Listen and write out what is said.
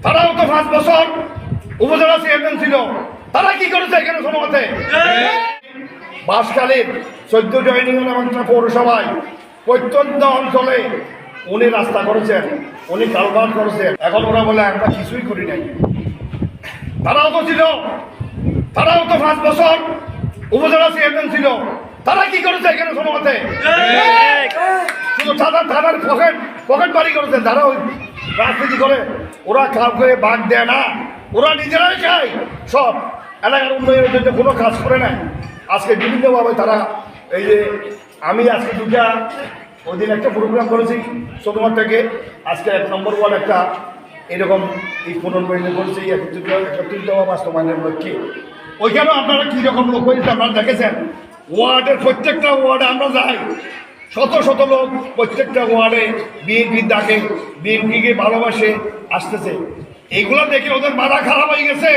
তারাও তো 5 বছর উপজেলা চেয়ারম্যান ছিল, তারা কি করেছে এখানে সমাজে? বাঁশখালীর 14 ইউনিয়ন এবং পৌরসভায় প্রত্যন্ত অঞ্চলে উনি রাস্তা করেছেন, উনি কালভার্ট করেছেন। এখন ওরা বলে আমরা কিছুই করি নাই। তারাও তো ছিল, তারাও তো 5 বছর উপজেলা চেয়ারম্যান ছিল, তারা কি করেছে এখানে সমাজে? শুধু থানার পকেট বাড়ি করেছে। যারা ওই রাজনীতি করে ওরা কাউকে বাদ দেয় না, ওরা নিজেরাই খায় সব। এলাকার উন্নয়নের জন্য কোনো কাজ করে না। আজকে বিভিন্নভাবে তারা এই যে আমি আজকে ওই দিন একটা প্রোগ্রাম করেছি সোমবার থেকে, আজকে 1 নম্বর ওয়ার্ড একটা এরকম এই পুনর্বাসন করেছি একত্রিত বাস্তবায়নের লক্ষ্যে। ওইখানেও আপনারা কীরকম লোক হয়েছে আপনারা দেখেছেন। ওয়ার্ডের প্রত্যেকটা ওয়ার্ডে আমরা যাই, শত শত লোক প্রত্যেকটা ওয়ার্ডে বিএনপির ডাকে, বিএনপিকে ভালোবাসে আসতেছে। এইগুলো দেখে ওদের মাথা খারাপ হয়ে গেছে।